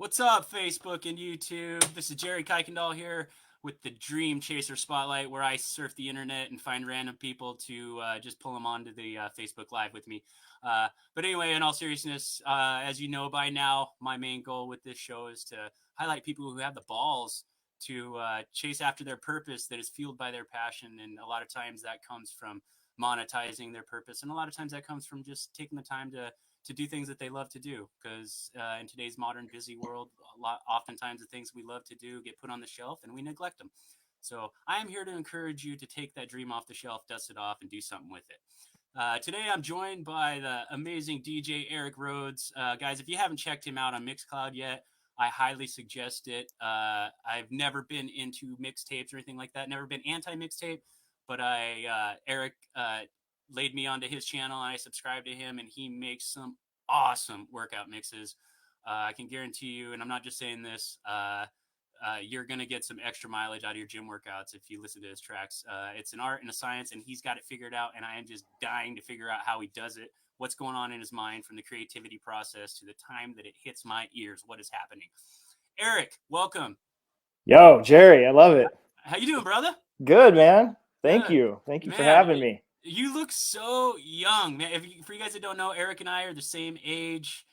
What's up, Facebook and YouTube? This is Jerry Kuykendall here with the Dream Chaser Spotlight, where I surf the internet and find random people to just pull them onto the Facebook Live with me. But anyway, in all seriousness, as you know by now, my main goal with this show is to highlight people who have the balls to chase after their purpose that is fueled by their passion. And a lot of times that comes from monetizing their purpose. And a lot of times that comes from just taking the time to do things that they love to do, because in today's modern busy world, oftentimes the things we love to do get put on the shelf and we neglect them. So I am here to encourage you to take that dream off the shelf, dust it off, and do something with it. Today I'm joined by the amazing DJ Eric Rhodes. Guys, if you haven't checked him out on Mixcloud yet, I highly suggest it. I've never been into mixtapes or anything like that, never been anti-mixtape, but Eric laid me onto his channel and I subscribed to him, and he makes some awesome workout mixes. I can guarantee you, and I'm not just saying this, you're going to get some extra mileage out of your gym workouts if you listen to his tracks. It's an art and a science, and he's got it figured out, and I am just dying to figure out how he does it, what's going on in his mind from the creativity process to the time that it hits my ears, what is happening. Eric, welcome. Yo, Jerry, I love it. How you doing, brother? Good, man. Thank you for having me. You look so young, man. For you guys that don't know, Eric and I are the same age.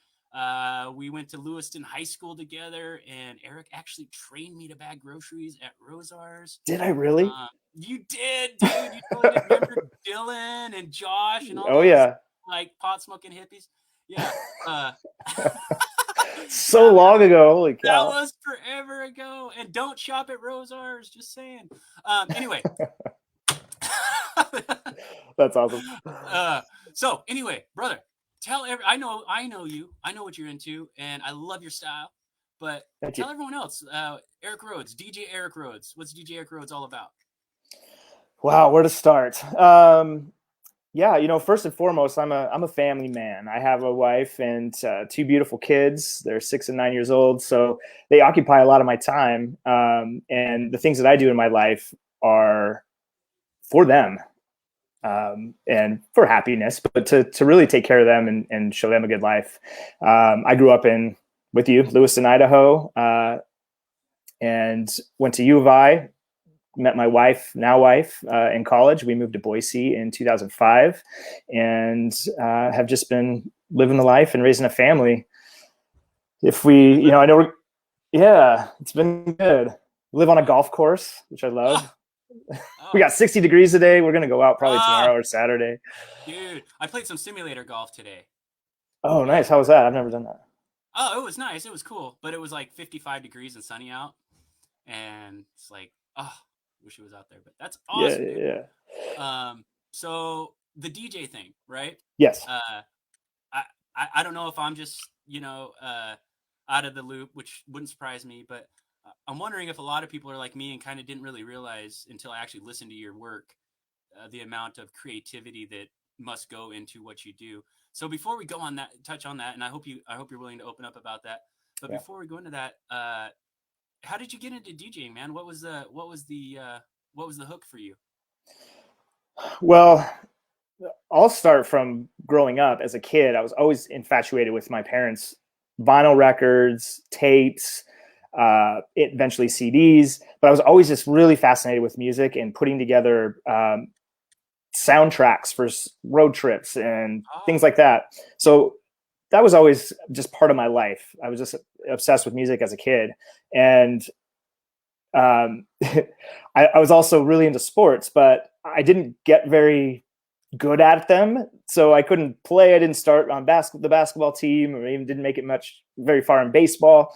We went to Lewiston High School together, and Eric actually trained me to bag groceries at Rosar's. Did I really? You did, dude. You totally did. Remember Dylan and Josh and all those, yeah, like pot smoking hippies? Yeah. So long ago. Holy cow. That was forever ago. And don't shop at Rosar's, just saying. Anyway. That's awesome. So anyway, brother, I know you, I know what you're into, and I love your style, but tell everyone else, Eric Rhodes, DJ Eric Rhodes. What's DJ Eric Rhodes all about? Wow, where to start? Yeah, first and foremost, I'm a family man. I have a wife and two beautiful kids. They're 6 and 9 years old, so they occupy a lot of my time. And the things that I do in my life are for them. And for happiness, but to really take care of them and show them a good life. I grew up with you, Lewiston, Idaho, and went to U of I, met my wife in college. We moved to Boise in 2005 and have just been living the life and raising a family. It's been good. We live on a golf course, which I love. We got 60 degrees today. We're going to go out probably tomorrow or Saturday. Dude, I played some simulator golf today. Oh, nice. How was that? I've never done that. Oh, it was nice. It was cool. But it was like 55 degrees and sunny out. And it's like, wish it was out there. But that's awesome. Yeah. So the DJ thing, right? Yes. I don't know if I'm just, out of the loop, which wouldn't surprise me, but I'm wondering if a lot of people are like me and kind of didn't really realize until I actually listened to your work, the amount of creativity that must go into what you do. So before we touch on that, and I hope you're willing to open up about that. But before we go into that, how did you get into DJing, man? What was the hook for you? Well, I'll start from growing up as a kid. I was always infatuated with my parents' vinyl records, tapes, eventually CDs, but I was always just really fascinated with music and putting together soundtracks for road trips and things like that. So that was always just part of my life. I was just obsessed with music as a kid. And I was also really into sports, but I didn't get very good at them. So I couldn't play. I didn't start on the basketball team, or even didn't make it very far in baseball.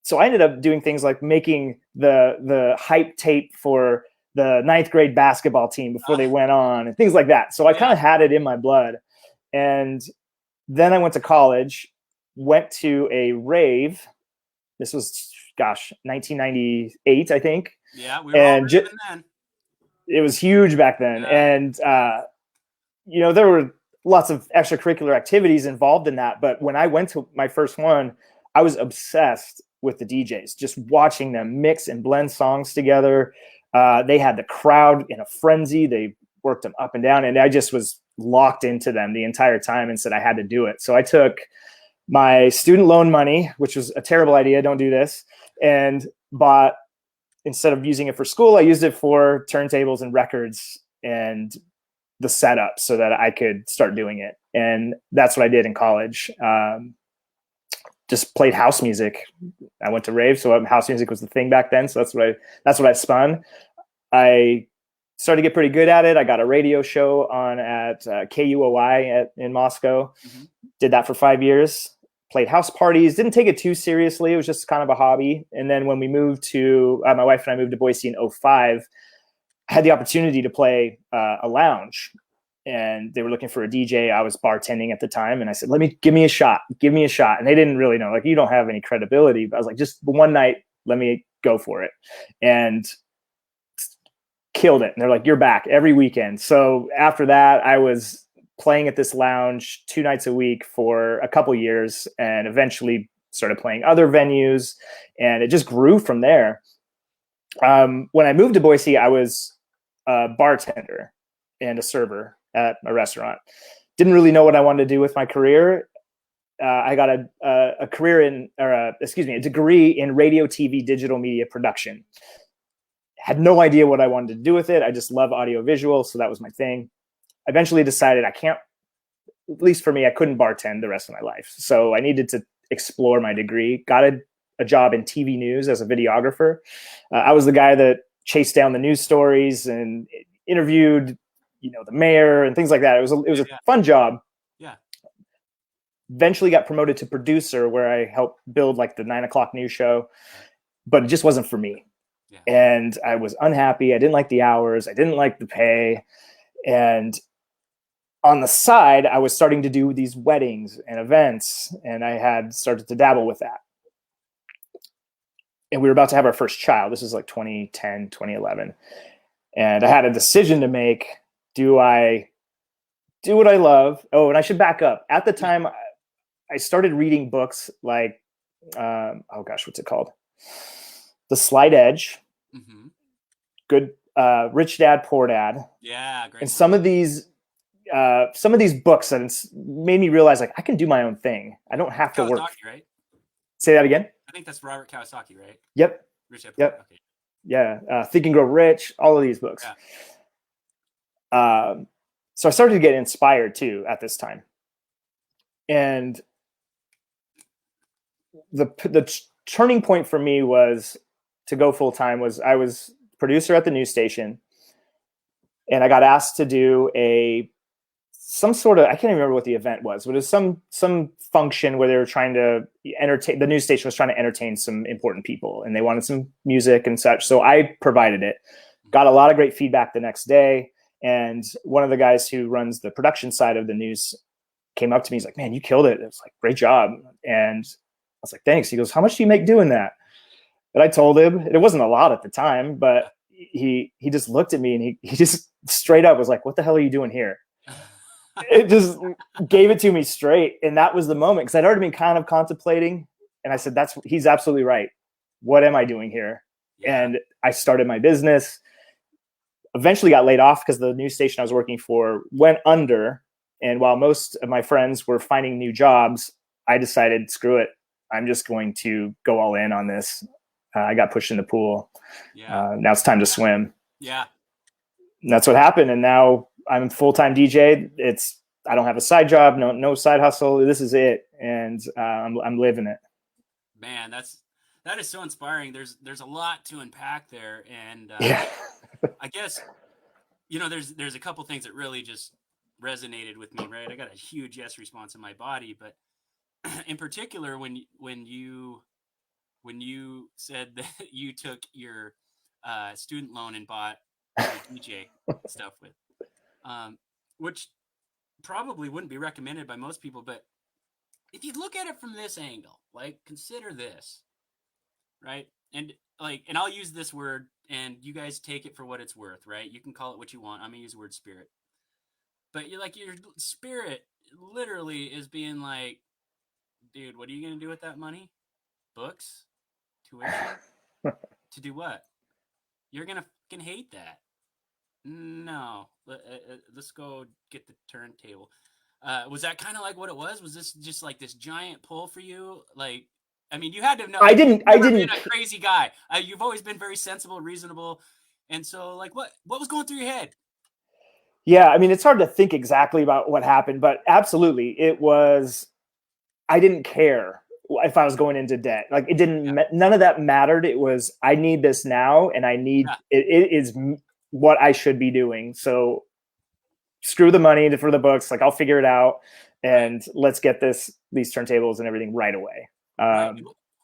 So I ended up doing things like making the hype tape for the 9th grade basketball team before they went on and things like that. So I kind of had it in my blood. And then I went to college, went to a rave. This was, 1998, I think. Yeah, we were all raving then. It was huge back then. Yeah. And, there were lots of extracurricular activities involved in that. But when I went to my first one, I was obsessed with the DJs, just watching them mix and blend songs together. They had the crowd in a frenzy. They worked them up and down, and I just was locked into them the entire time and said I had to do it. So I took my student loan money, which was a terrible idea. Don't do this. And bought, instead of using it for school, I used it for turntables and records and the setup so that I could start doing it. And that's what I did in college. Just played house music. I went to rave, so house music was the thing back then. So that's what I spun. I started to get pretty good at it. I got a radio show on at KUOI in Moscow. Mm-hmm. Did that for 5 years. Played house parties. Didn't take it too seriously. It was just kind of a hobby. And then when we moved to, my wife and I moved to Boise in 2005, I had the opportunity to play a lounge. And they were looking for a DJ. I was bartending at the time. And I said, give me a shot. And they didn't really know, like, you don't have any credibility. But I was like, just one night, let me go for it. And killed it. And they're like, you're back every weekend. So after that, I was playing at this lounge 2 nights a week for a couple years, and eventually started playing other venues. And it just grew from there. When I moved to Boise, I was a bartender and a server at a restaurant. Didn't really know what I wanted to do with my career. I got a degree in radio, TV, digital media production. Had no idea what I wanted to do with it. I just love audio visual, so that was my thing. I eventually decided at least for me, I couldn't bartend the rest of my life. So I needed to explore my degree. Got a job in TV news as a videographer. I was the guy that chased down the news stories and interviewed, the mayor and things like that. It was a fun job. Yeah. Eventually got promoted to producer, where I helped build like the 9 o'clock news show, but it just wasn't for me. Yeah. And I was unhappy. I didn't like the hours. I didn't like the pay. And on the side, I was starting to do these weddings and events, and I had started to dabble with that. And we were about to have our first child. This is like 2010, 2011. And I had a decision to make. Do I do what I love? Oh, and I should back up. At the time, I started reading books like, what's it called? The Slight Edge. Mm-hmm. Good. Rich Dad, Poor Dad. Yeah, great. And some of these books that made me realize, like, I can do my own thing. I don't have to work. Right? Say that again. I think that's Robert Kiyosaki, right? Yep. Rich Dad, yep. Okay. Yeah. Think and Grow Rich. All of these books. Yeah. So I started to get inspired too at this time, and the turning point for me was to go full time. Was I was producer at the news station, and I got asked to do some sort of, I can't even remember what the event was, but it was some function where they were trying to entertain. The news station was trying to entertain some important people, and they wanted some music and such. So I provided it. Got a lot of great feedback the next day. And one of the guys who runs the production side of the news came up to me. He's like, "Man, you killed it." It was like, "Great job." And I was like, "Thanks." He goes, "How much do you make doing that?" And I told him. It wasn't a lot at the time, but he just looked at me, and he just straight up was like, "What the hell are you doing here?" It just gave it to me straight. And that was the moment, because I'd already been kind of contemplating. And I said, he's absolutely right. What am I doing here? Yeah. And I started my business. Eventually got laid off because the news station I was working for went under. And while most of my friends were finding new jobs, I decided, screw it. I'm just going to go all in on this. I got pushed in the pool. Yeah. Now it's time to swim. Yeah. And that's what happened. And now I'm a full-time DJ. I don't have a side job, no side hustle. This is it. And I'm living it. Man, that is so inspiring. There's a lot to unpack there. And yeah. I guess, there's a couple things that really just resonated with me, right? I got a huge yes response in my body, but in particular, when you said that you took your student loan and bought DJ stuff with, which probably wouldn't be recommended by most people, but if you look at it from this angle, like, consider this, right? And I'll use this word, and you guys take it for what it's worth, right? You can call it what you want. I'm gonna use the word spirit, but your spirit literally is being like, dude, what are you gonna do with that money? Books, tuition, to do what? You're gonna fucking hate that. No, let's go get the turntable. Was that kind of like what it was? Was this just like this giant pull for you? Like, I mean, you had to know. I Like, didn't. you've I never been didn't. a crazy guy. You've always been very sensible, reasonable, and so like, what was going through your head? Yeah, I mean, it's hard to think exactly about what happened, but absolutely, it was. I didn't care if I was going into debt. Like it didn't. Yeah, None of that mattered. It was I need this now, and I need yeah, it. It is what I should be doing. So screw the money for the books. Like I'll figure it out, right, and let's get these turntables and everything right away. right.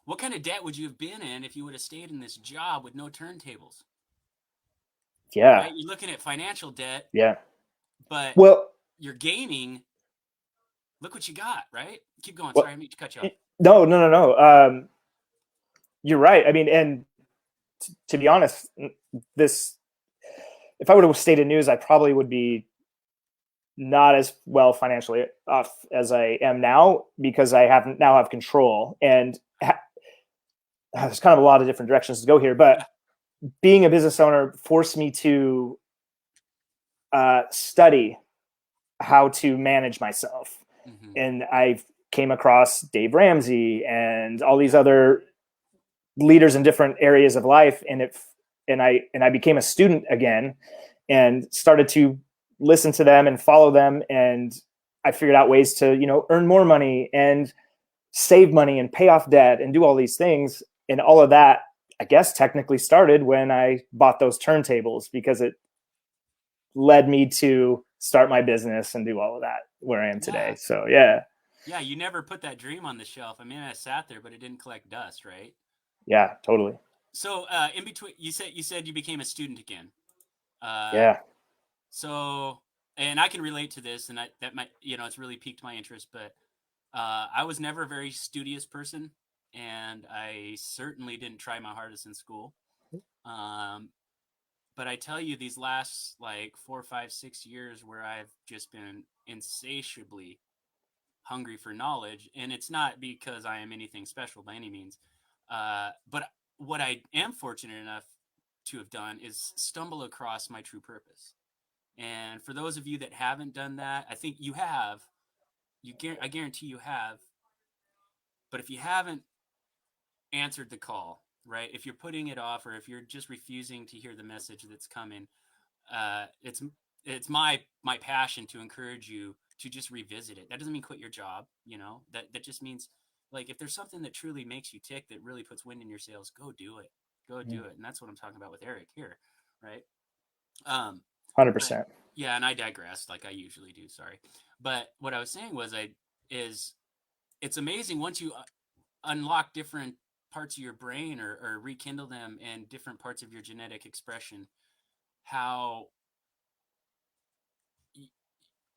What kind of debt would you have been in if you would have stayed in this job with no turntables? Yeah, Right, you're looking at financial debt, yeah. but Well, you're gaining. Look what you got, right? Keep going. Sorry, well, I need to cut you off. no, no, no, no. You're right. I mean, and to be honest, this if I would have stayed in news, I probably would be not as well financially off as I am now because I have control and there's kind of a lot of different directions to go here. But Yeah, being a business owner forced me to study how to manage myself, mm-hmm. and I came across Dave Ramsey and all these Yeah, other leaders in different areas of life, and I became a student again and started to listen to them and follow them, and I figured out ways to earn more money and save money and pay off debt and do all these things, and all of that I guess technically started when I bought those turntables because it led me to start my business and do all of that where I am today. yeah, So yeah. yeah. You never put that dream on the shelf. I mean, I sat there, but it didn't collect dust, right? Yeah, totally. So, in between, you said you became a student again. Uh, Yeah. so, and I can relate to this, and that might, it's really piqued my interest. But I was never a very studious person, and I certainly didn't try my hardest in school. Um, but I tell you, these last like 4, 5, 6 years, where I've just been insatiably hungry for knowledge, and it's not because I am anything special by any means. But what I am fortunate enough to have done is stumble across my true purpose. And for those of you that haven't done that, I think you have. I guarantee you have. But if you haven't answered the call, right? If you're putting it off, or if you're just refusing to hear the message that's coming, it's my passion to encourage you to just revisit it. That doesn't mean quit your job, that just means, like, if there's something that truly makes you tick, that really puts wind in your sails, go do it. Go do it. And that's what I'm talking about with Eric here, right? But 100%. yeah, and I digressed like I usually do. Sorry, but what I was saying was, is it's amazing once you unlock different parts of your brain, or rekindle them, and different parts of your genetic expression, how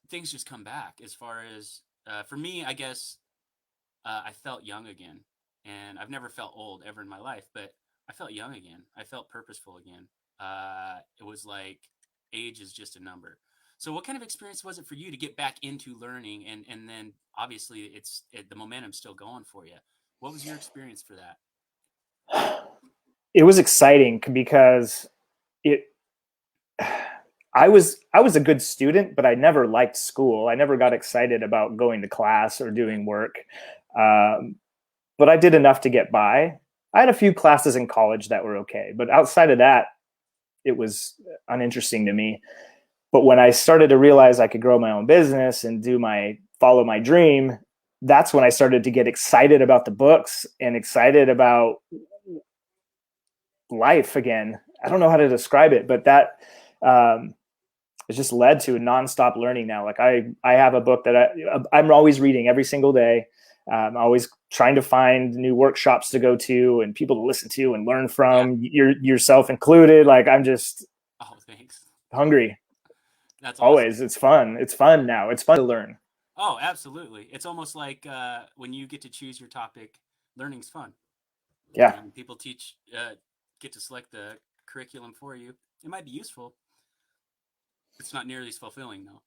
things just come back. As far as for me, I guess I felt young again, and I've never felt old ever in my life, but I felt young again. I felt purposeful again. It was like age is just a number. So, what kind of experience was it for you to get back into learning, and then obviously the momentum's still going for you? What was your experience for that? It was exciting because it I was a good student, but I never liked school. I never got excited about going to class or Right. doing work. Um, but I did enough to get by. I had a few classes in college that were okay, but outside of that, it was uninteresting to me. But when I started to realize I could grow my own business and follow my dream, that's when I started to get excited about the books and excited about life again. I don't know how to describe it, but that it's just led to nonstop learning now. Like I have a book that I'm always reading every single day. Always trying to find new workshops to go to and people to listen to and learn Yeah. from, yourself included. Like I'm just Oh, thanks. hungry. That's awesome. Always. It's fun. It's fun now. It's fun to learn. Oh, absolutely. It's almost like when you get to choose your topic, learning's fun. Yeah. And people get to select the curriculum for you. It might be useful. It's not nearly as fulfilling, though.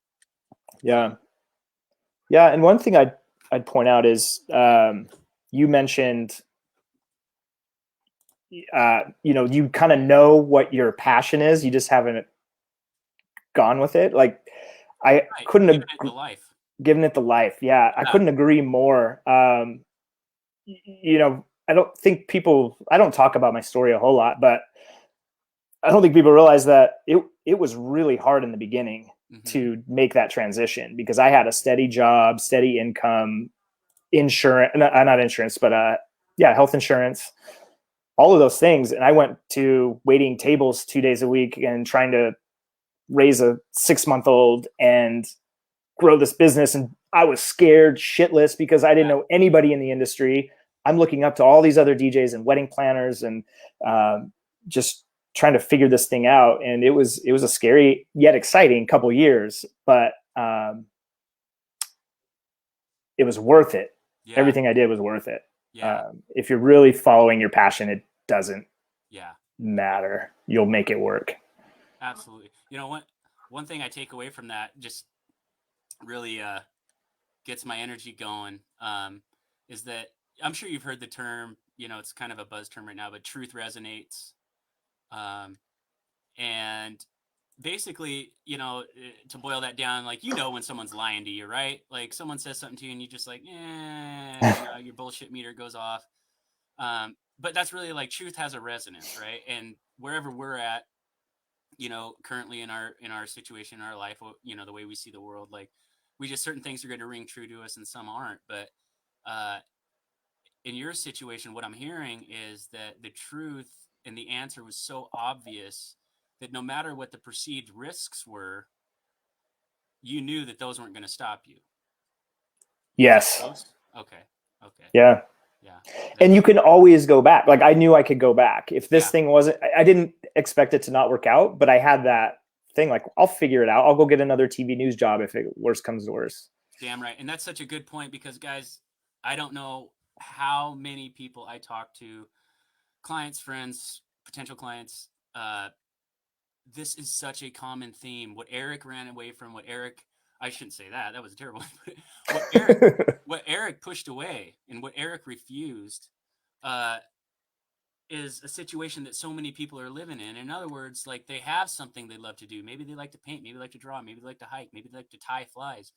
Yeah. Yeah. And one thing I'd point out is you mentioned you kind of know what your passion is. You just haven't gone with it. Like I Right. couldn't Given have, it the life. Giving it the life. Yeah. I couldn't agree more. You know, I don't talk about my story a whole lot, but I don't think people realize that it was really hard in the beginning to make that transition, because I had a steady job, steady income, insurance, not insurance, but health insurance, all of those things. And I went to waiting tables 2 days a week and trying to raise a 6-month-old and grow this business. And I was scared shitless because I didn't know anybody in the industry. I'm looking up to all these other DJs and wedding planners, and just trying to figure this thing out. And it was a scary yet exciting couple years, but it was worth it. Yeah. Everything I did was worth it. Yeah. If you're really following your passion, it doesn't matter. You'll make it work. Absolutely. You know, one thing I take away from that, just really gets my energy going, is that I'm sure you've heard the term, you know, it's kind of a buzz term right now, but truth resonates. And basically, you know, to boil that down, like, you know, when someone's lying to you, right? Like, someone says something to you and you just like, you know, your bullshit meter goes off. But that's really, like, truth has a resonance, right? And wherever we're at, you know, currently in our situation, in our life, you know, the way we see the world, like, certain things are going to ring true to us and some aren't. But in your situation, what I'm hearing is that the truth and the answer was so obvious that no matter what the perceived risks were, you knew that those weren't going to stop you. Yes. Okay. Yeah. And you can always go back. Like, I knew I could go back. If this thing wasn't, I didn't expect it to not work out, but I had that thing, like, I'll figure it out. I'll go get another TV news job if it worse comes to worse. Damn right. And that's such a good point, because, guys, I don't know how many people I talk to, clients, friends, potential clients, this is such a common theme. What Eric ran away from, I shouldn't say that. That was terrible. What Eric pushed away and what Eric refused is a situation that so many people are living in. In other words, like, they have something they love to do. Maybe they like to paint. Maybe they like to draw. Maybe they like to hike. Maybe they like to tie flies.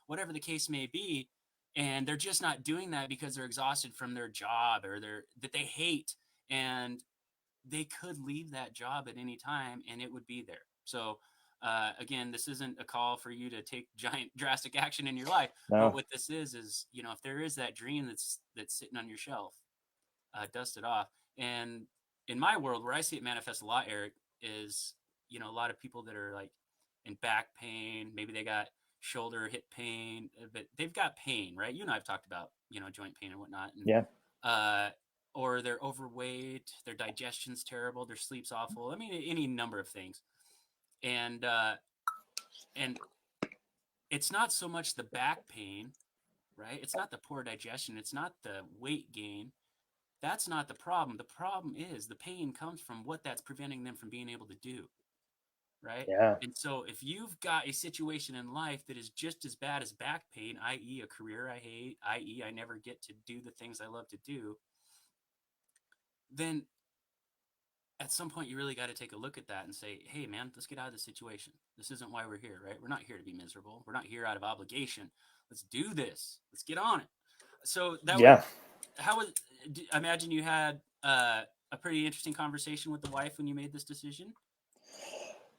Whatever the case may be. And they're just not doing that because they're exhausted from their job, or that they hate. And they could leave that job at any time and it would be there. So again, this isn't a call for you to take giant drastic action in your life. No. But what this is, you know, if there is that dream that's sitting on your shelf, dust it off. And in my world, where I see it manifest a lot, Eric, is, you know, a lot of people that are like in back pain, maybe they got shoulder, hip pain, but they've got pain, right? You and I have talked about, you know, joint pain and whatnot. And, or they're overweight, their digestion's terrible, their sleep's awful. I mean, any number of things. And it's not so much the back pain, right? It's not the poor digestion. It's not the weight gain. That's not the problem. The problem is the pain comes from what that's preventing them from being able to do, right? Yeah. And so if you've got a situation in life that is just as bad as back pain, i.e. a career I hate, i.e. I never get to do the things I love to do, then at some point you really got to take a look at that and say, hey man, let's get out of this situation. This isn't why we're here, right? We're not here to be miserable. We're not here out of obligation. Let's do this. Let's get on it. So that I imagine you had a pretty interesting conversation with the wife when you made this decision.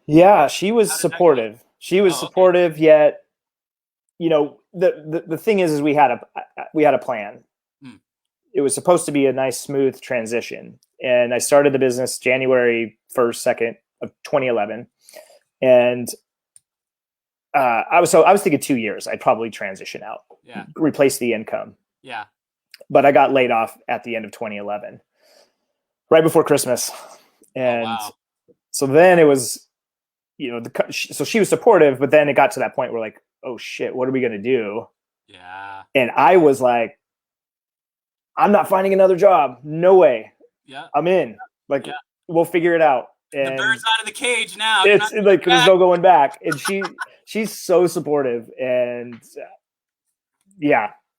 Yeah, she was supportive. She was supportive, yet, you know, the thing is we had a plan. It was supposed to be a nice, smooth transition. And I started the business January 1st, 2nd of 2011. And I was thinking 2 years, I'd probably transition out, replace the income. Yeah. But I got laid off at the end of 2011, right before Christmas. And so then it was, you know, so she was supportive, but then it got to that point where, like, oh shit, what are we going to do? Yeah. And I was like, I'm not finding another job. No way. Yeah. I'm in. Like, we'll figure it out. And the bird's out of the cage now. It's like, there's no going back. And she's so supportive. And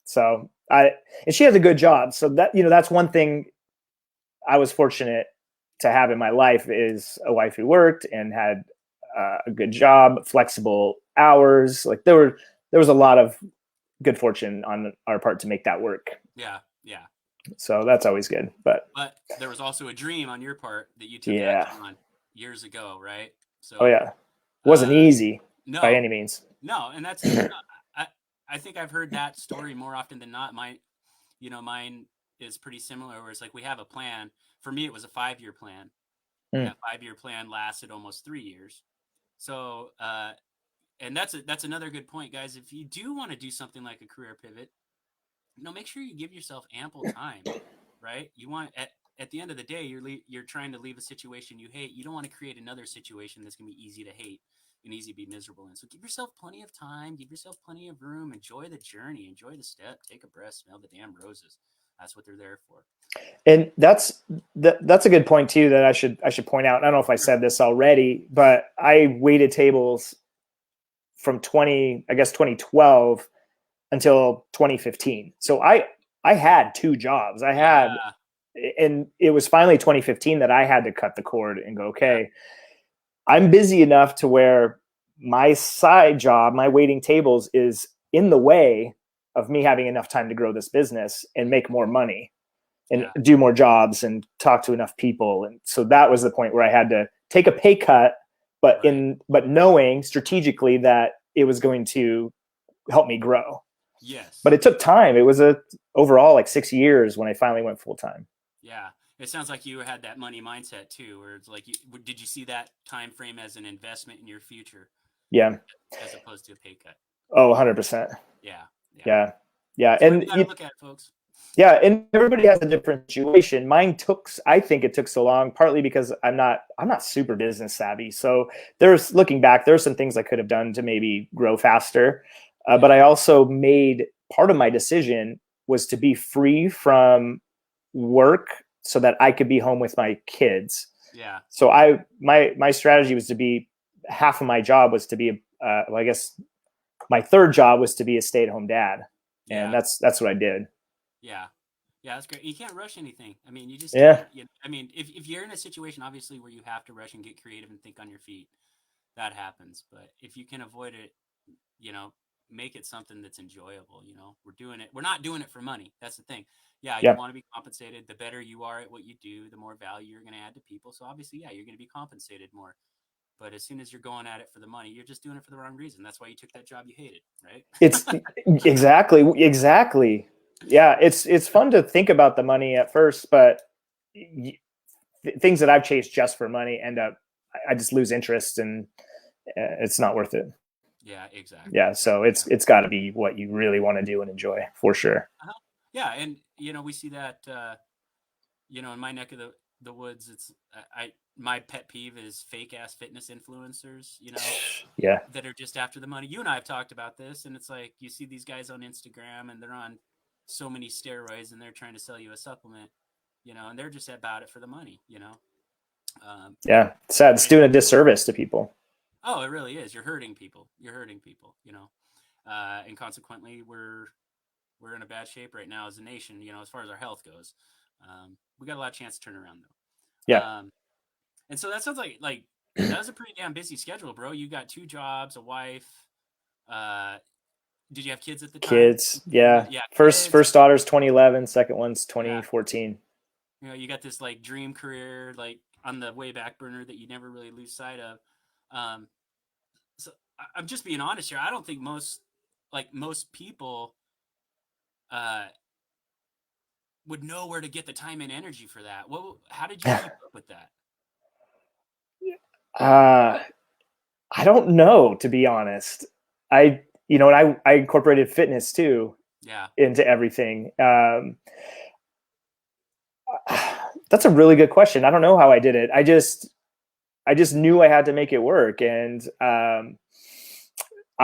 so and she has a good job. So that, you know, that's one thing I was fortunate to have in my life, is a wife who worked and had a good job, flexible hours. Like, there were there was a lot of good fortune on our part to make that work. Yeah. So that's always good. But there was also a dream on your part that you took action on years ago, right? So it wasn't easy by any means. No, and that's I think I've heard that story more often than not. Mine is pretty similar, where it's like we have a plan. For me, it was a 5-year plan. That 5-year plan lasted almost 3 years. So, and that's another good point, guys. If you do want to do something like a career pivot, make sure you give yourself ample time, right? You want at the end of the day, you're trying to leave a situation you hate. You don't want to create another situation that's going to be easy to hate and easy to be miserable in. So give yourself plenty of time, give yourself plenty of room, enjoy the journey, enjoy the step, take a breath, smell the damn roses. That's what they're there for. And that's a good point too, that I should point out. I don't know if I said this already, but I waited tables from 2012 until 2015. So I had 2 jobs. And it was finally 2015 that I had to cut the cord and go, okay, I'm busy enough to where my side job, my waiting tables, is in the way of me having enough time to grow this business and make more money and do more jobs and talk to enough people. And so that was the point where I had to take a pay cut, but knowing strategically that it was going to help me grow. Yes. But it took time. It was overall like 6 years when I finally went full time. Yeah. It sounds like you had that money mindset too, where it's like, did you see that time frame as an investment in your future? Yeah. As opposed to a pay cut. Oh, 100%. Yeah. So and you look at it, folks. Yeah. And everybody has a different situation. I think it took so long, partly because I'm not super business savvy. So looking back, there's some things I could have done to maybe grow faster. But I also made, part of my decision was to be free from work so that I could be home with my kids. Yeah. So my strategy was to be, half of my job was to be, I guess my third job was to be a stay-at-home dad. And that's what I did. Yeah. Yeah, that's great. You can't rush anything. I mean, you just I mean, if you're in a situation obviously where you have to rush and get creative and think on your feet, that happens. But if you can avoid it, make it something that's enjoyable. We're not doing it for money. That's the thing. You want to be compensated. The better you are at what you do, the more value you're going to add to people. So obviously, you're going to be compensated more. But as soon as you're going at it for the money, you're just doing it for the wrong reason. That's why you took that job you hated, right? It's exactly. Yeah, it's fun to think about the money at first, but things that I've chased just for money I just lose interest, and it's not worth it. Yeah, exactly. Yeah, so it's got to be what you really want to do and enjoy, for sure. Yeah, and we see that in my neck of the woods, it's my pet peeve is fake ass fitness influencers, that are just after the money. You and I have talked about this, and it's like you see these guys on Instagram and they're on so many steroids and they're trying to sell you a supplement, and they're just about it for the money, Yeah, it's sad. It's doing a disservice to people. Oh, it really is. You're hurting people, and consequently we're in a bad shape right now as a nation, as far as our health goes. We got a lot of chance to turn around though. Yeah. And so that sounds like that was a pretty damn busy schedule, bro. You got 2 jobs, a wife. Did you have kids at the time? Kids, yeah. First daughter's 2011, second one's 2014. You got this like dream career like on the way back burner that you never really lose sight of. So I'm just being honest here. I don't think most people would know where to get the time and energy for that. How did you keep up with that? I don't know, to be honest. I incorporated fitness too. Yeah. Into everything. That's a really good question. I don't know how I did it. I just knew I had to make it work, and I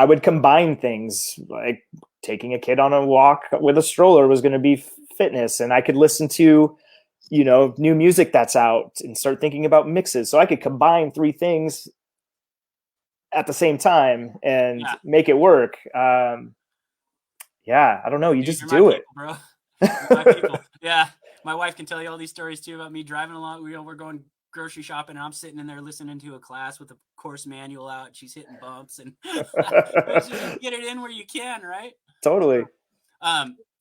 would combine things like taking a kid on a walk with a stroller was going to be fitness, and I could listen to new music that's out and start thinking about mixes. So I could combine 3 things at the same time and make it work. I don't know. You just do it, people, bro. My people. Yeah. My wife can tell you all these stories too about me driving along. We're going grocery shopping and I'm sitting in there listening to a class with a course manual out. She's hitting bumps and just get it in where you can, right? Totally.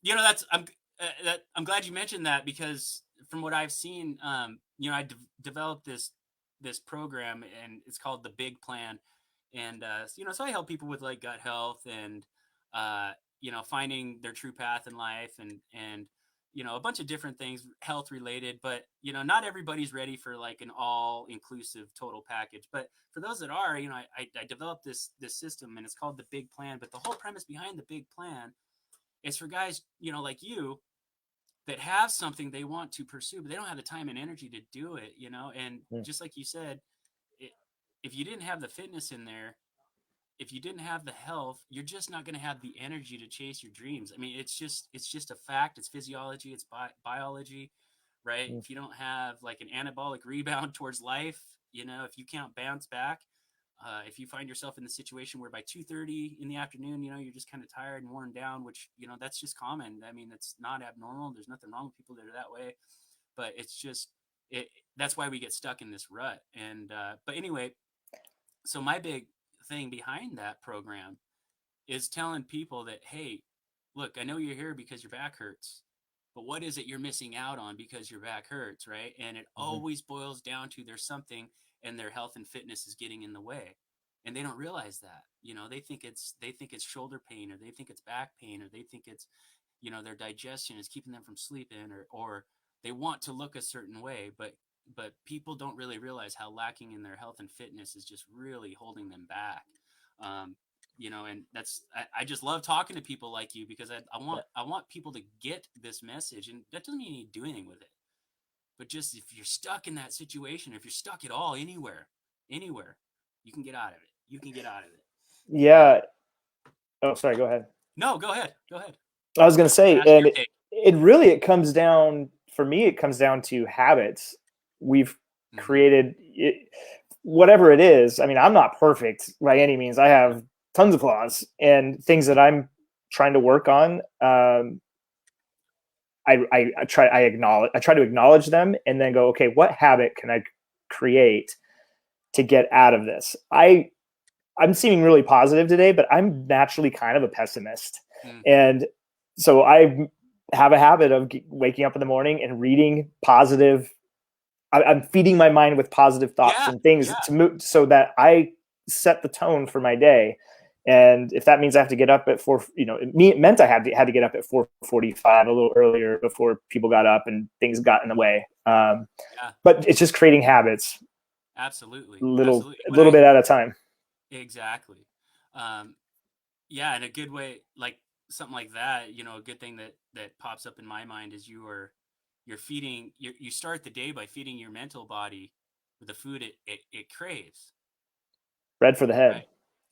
You know, I'm glad you mentioned that, because from what I've seen, you know, I developed this program, and it's called the Big Plan. And, you know, so I help people with like gut health and, you know, finding their true path in life and, you know, a bunch of different things health related, but, you know, not everybody's ready for like an all inclusive total package. But for those that are, you know, I developed this system, and it's called the Big Plan. But the whole premise behind the Big Plan is for guys, you know, like you, that have something they want to pursue, but they don't have the time and energy to do it, you know? And just like you said, if you didn't have the fitness in there, if you didn't have the health, you're just not going to have the energy to chase your dreams. I mean, it's just a fact. It's physiology. It's biology, right? If you don't have like an anabolic rebound towards life, you know, if you can't bounce back, if you find yourself in the situation where by 2:30 in the afternoon, you know, you're just kind of tired and worn down, which, you know, that's just common. I mean, that's not abnormal. There's nothing wrong with people that are that way, but it's just, that's why we get stuck in this rut. And, but anyway, so my big thing behind that program is telling people that, hey, look, I know you're here because your back hurts, but what is it you're missing out on because your back hurts, right? And it always boils down to there's something, and their health and fitness is getting in the way, and they don't realize that. You know, they think it's shoulder pain, or they think it's back pain, or they think it's, you know, their digestion is keeping them from sleeping, or they want to look a certain way, but people don't really realize how lacking in their health and fitness is just really holding them back. You know, and I just love talking to people like you, because I want people to get this message, and that doesn't mean you need to do anything with it. But just if you're stuck in that situation, if you're stuck at all, anywhere, you can get out of it. You can get out of it. Yeah. Oh, sorry. Go ahead. No, go ahead. I was going to say, and it comes down, for me, it comes down to habits. We've created it, whatever it is. I mean, I'm not perfect by any means. I have tons of flaws and things that I'm trying to work on. I try to acknowledge them, and then go, okay, what habit can I create to get out of this? I'm seeming really positive today, but I'm naturally kind of a pessimist. And so I have a habit of waking up in the morning and reading positive. I'm feeding my mind with positive thoughts and things to move, so that I set the tone for my day. And if that means I have to get up at 4, you know, it meant I had to get up at 4:45, a little earlier, before people got up and things got in the way. But it's just creating habits. Absolutely. Little bit at a time. Exactly. Yeah. And a good way, like something like that, you know, a good thing that pops up in my mind is you start the day by feeding your mental body with the food it craves. Bread for the head. Right?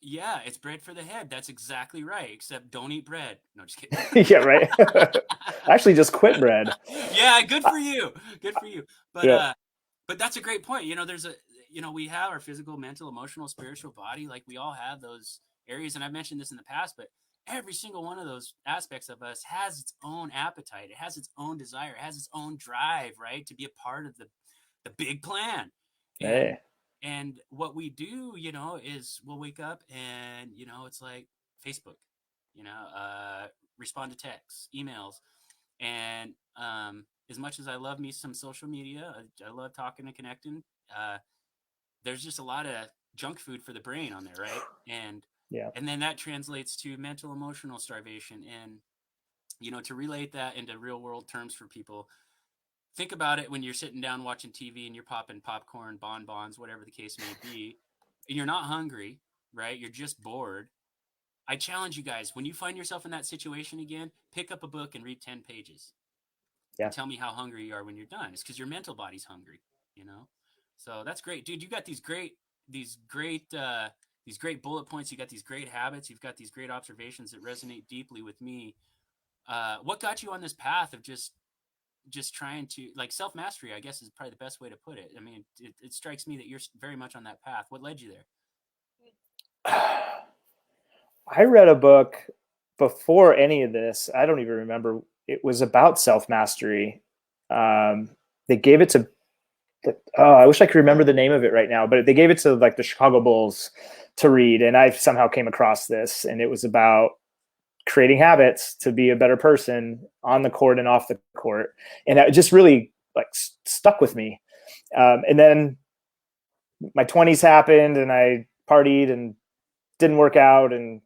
Yeah, it's bread for the head. That's exactly right. Except don't eat bread. No, just kidding. Yeah, right. Actually, just quit bread. Yeah, good for you. Good for you. But but that's a great point. You know, we have our physical, mental, emotional, spiritual body. Like, we all have those areas, and I've mentioned this in the past, but every single one of those aspects of us has its own appetite. It has its own desire. It has its own drive, right, to be a part of the big plan. And what we do, you know, is we'll wake up and, you know, it's like Facebook, you know, respond to texts, emails. And as much as I love me some social media, I love talking and connecting, there's just a lot of junk food for the brain on there, right? And then that translates to mental, emotional starvation. And, you know, to relate that into real world terms for people, think about it when you're sitting down watching TV and you're popping popcorn, bonbons, whatever the case may be, and you're not hungry, right? You're just bored. I challenge you guys, when you find yourself in that situation again, pick up a book and read 10 pages. And tell me how hungry you are when you're done. It's because your mental body's hungry, you know? So that's great. Dude, you got these great bullet points. You got these great habits. You've got these great observations that resonate deeply with me. What got you on this path of just trying to, like, self-mastery, I guess, is probably the best way to put it. I mean, it strikes me that you're very much on that path. What led you there? I read a book before any of this. I don't even remember. It was about self-mastery. They gave it to I wish I could remember the name of it right now, but they gave it to like the Chicago Bulls to read. And I somehow came across this, and it was about creating habits to be a better person on the court and off the court. And that just really like stuck with me. And then my 20s happened, and I partied and didn't work out and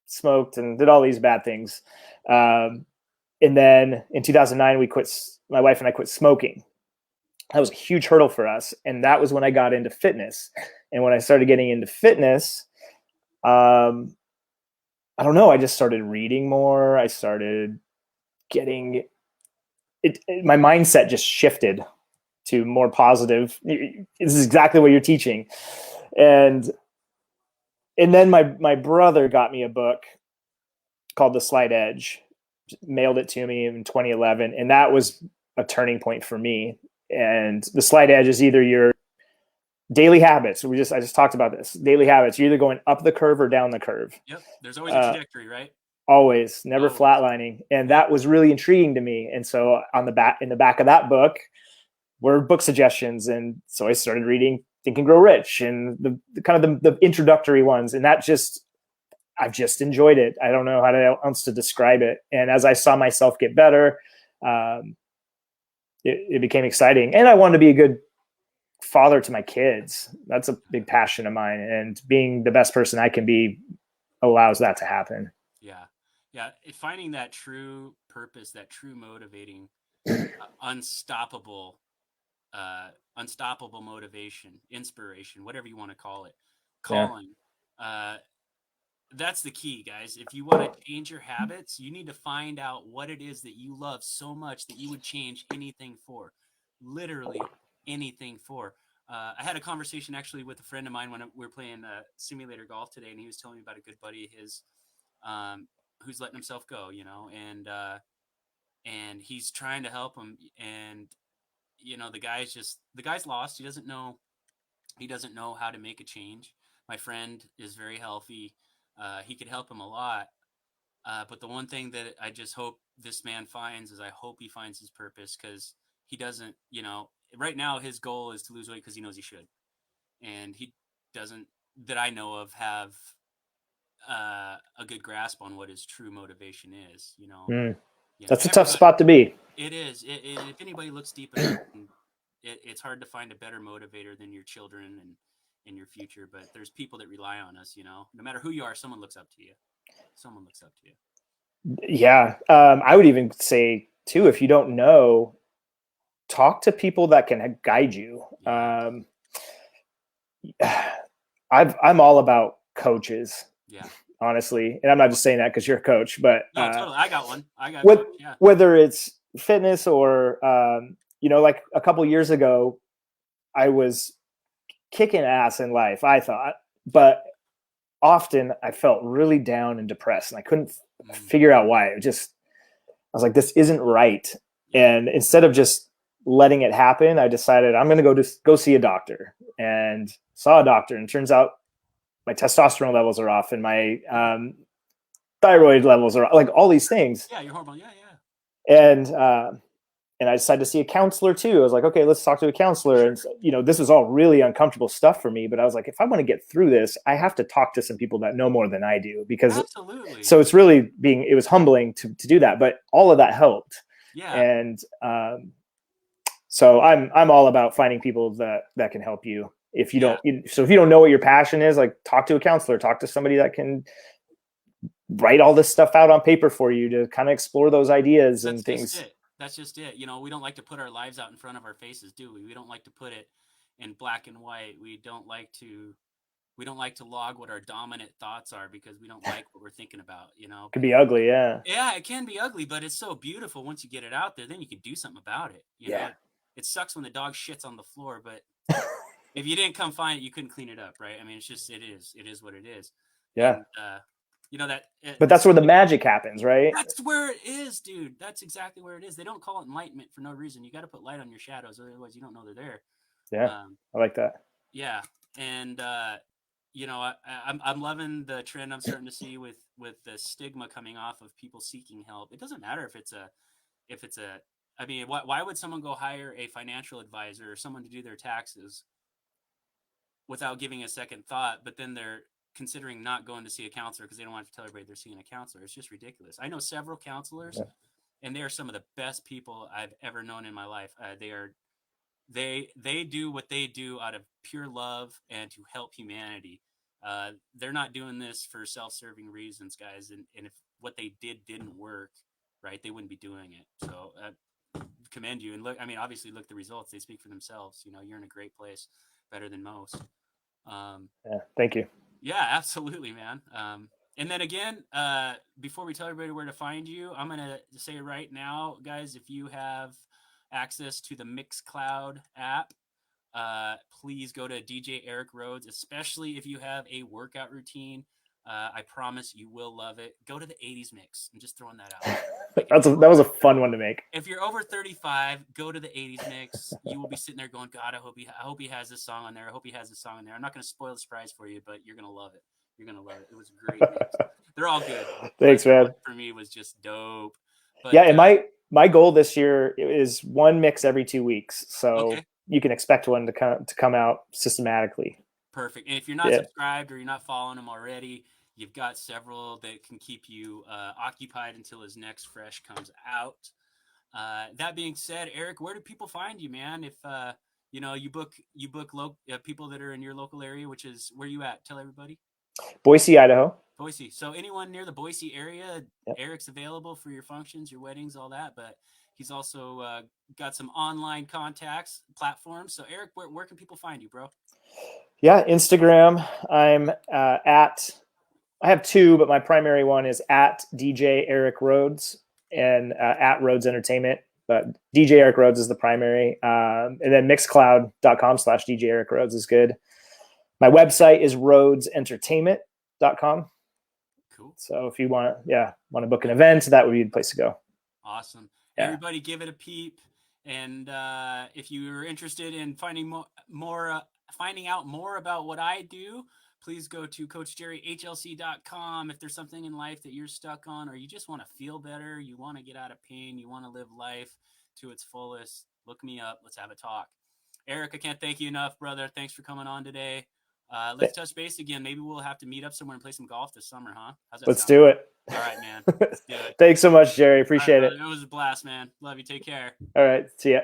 smoked and did all these bad things. And then in 2009, my wife and I quit smoking. That was a huge hurdle for us. And that was when I got into fitness. And when I started getting into fitness, I don't know, I just started reading more. I started getting my mindset just shifted to more positive. This is exactly what you're teaching. And then my brother got me a book called The Slight Edge, mailed it to me in 2011. And that was a turning point for me. And the Slight Edge is either your daily habits. I just talked about this. Daily habits. You're either going up the curve or down the curve. Yep. There's always a trajectory, right? Always, never flatlining. And that was really intriguing to me. And so in the back of that book were book suggestions. And so I started reading Think and Grow Rich and the kind of the introductory ones. And I've just enjoyed it. I don't know how else to describe it. And as I saw myself get better, it became exciting. And I wanted to be a good father to my kids. That's a big passion of mine. And being the best person I can be allows that to happen. Yeah. Yeah. Finding that true purpose, that true motivating, unstoppable motivation, inspiration, whatever you want to call it, calling. Yeah. That's the key, guys. If you want to change your habits, you need to find out what it is that you love so much that you would change anything for, literally anything for. I had a conversation actually with a friend of mine when we were playing simulator golf today, and he was telling me about a good buddy of his who's letting himself go, and he's trying to help him. And, the guy's lost. He doesn't know how to make a change. My friend is very healthy. He could help him a lot. But the one thing that I just hope this man finds is I hope he finds his purpose, because he doesn't, right now his goal is to lose weight because he knows he should. And he doesn't, that I know of, have a good grasp on what his true motivation is, That's a tough spot to be. It is. If anybody looks deep enough, it's hard to find a better motivator than your children and in your future. But there's people that rely on us, no matter who you are, someone looks up to you. Yeah. I would even say too, if you don't know, talk to people that can guide you. I'm all about coaches. Yeah. Honestly. And I'm not just saying that because you're a coach, but no, totally. I got one. Whether it's fitness or, like a couple years ago, I was kicking ass in life, I thought, but often I felt really down and depressed, and I couldn't figure out why. I was like, this isn't right. And instead of just letting it happen, I decided I'm going to go see a doctor, and saw a doctor. And it turns out my testosterone levels are off, and my thyroid levels are like all these things. Yeah, your hormone. Yeah. And I decided to see a counselor too. I was like, okay, let's talk to a counselor. And, this was all really uncomfortable stuff for me, but I was like, if I want to get through this, I have to talk to some people that know more than I do, because absolutely. So it's really it was humbling to do that, but all of that helped. Yeah. And, so I'm all about finding people that can help you. If you don't, so if you don't know what your passion is, like, talk to a counselor, talk to somebody that can write all this stuff out on paper for you to kind of explore those ideas and things. That's just it. We don't like to put our lives out in front of our faces, do we? We don't like to put it in black and white. We don't like to log what our dominant thoughts are, because we don't like what we're thinking about, It can be ugly. Yeah. Yeah, it can be ugly, but it's so beautiful once you get it out there. Then you can do something about it. You know? It sucks when the dog shits on the floor, but if you didn't come find it, you couldn't clean it up, right? I mean, it is what it is. Yeah. And, but that's where the magic happens, right? That's where it is, dude. That's exactly where it is. They don't call it enlightenment for no reason. You got to put light on your shadows, otherwise you don't know they're there. Yeah, I like that. Yeah, and I'm loving the trend I'm starting to see with the stigma coming off of people seeking help. It doesn't matter if it's a I mean, why would someone go hire a financial advisor or someone to do their taxes without giving a second thought, but then they're considering not going to see a counselor because they don't want to tell everybody they're seeing a counselor? It's just ridiculous. I know several counselors, and they are some of the best people I've ever known in my life. They do what they do out of pure love and to help humanity. They're not doing this for self-serving reasons, guys. And if what they didn't work, right, they wouldn't be doing it. So commend you. And look, I mean, obviously, look, the results, they speak for themselves. You know, you're in a great place, better than most. Yeah, thank you. Yeah, absolutely, man. And then again, before we tell everybody where to find you, I'm going to say right now, guys, if you have access to the Mixcloud app, please go to DJ Eric Rhodes, especially if you have a workout routine. I promise you will love it. Go to the 80s mix. I'm just throwing that out. Like, that was a fun one to make. If you're over 35, go to the 80s mix. You will be sitting there going, God, I hope he has this song on there. I hope he has this song on there. I'm not going to spoil the surprise for you, but you're going to love it. You're going to love it. It was a great mix. They're all good. Thanks, man. For me, it was just dope. But, yeah, and my goal this year is one mix every 2 weeks. So you can expect one to come out systematically. Perfect. And if you're not subscribed or you're not following them already, you've got several that can keep you occupied until his next fresh comes out. That being said, Eric, where do people find you, man? If you book people that are in your local area, which is where you at? Tell everybody. Boise, Idaho. Boise. So anyone near the Boise area, Eric's available for your functions, your weddings, all that. But he's also got some online contacts, platforms. So Eric, where can people find you, bro? Yeah, Instagram. I'm I have two, but my primary one is at DJ Eric Rhodes and at Rhodes Entertainment. But DJ Eric Rhodes is the primary. And then mixcloud.com/DJ Eric Rhodes is good. My website is rhodesentertainment.com. Cool. So if you want to book an event, that would be the place to go. Awesome. Yeah. Everybody give it a peep. And if you're interested in finding out more about what I do, please go to CoachJerryHLC.com. If there's something in life that you're stuck on, or you just want to feel better, you want to get out of pain, you want to live life to its fullest, look me up. Let's have a talk. Eric, I can't thank you enough, brother. Thanks for coming on today. Let's touch base again. Maybe we'll have to meet up somewhere and play some golf this summer, huh? Let's do it. All right, man. Let's do it. Thanks so much, Jerry. Appreciate it. It was a blast, man. Love you. Take care. All right. See ya.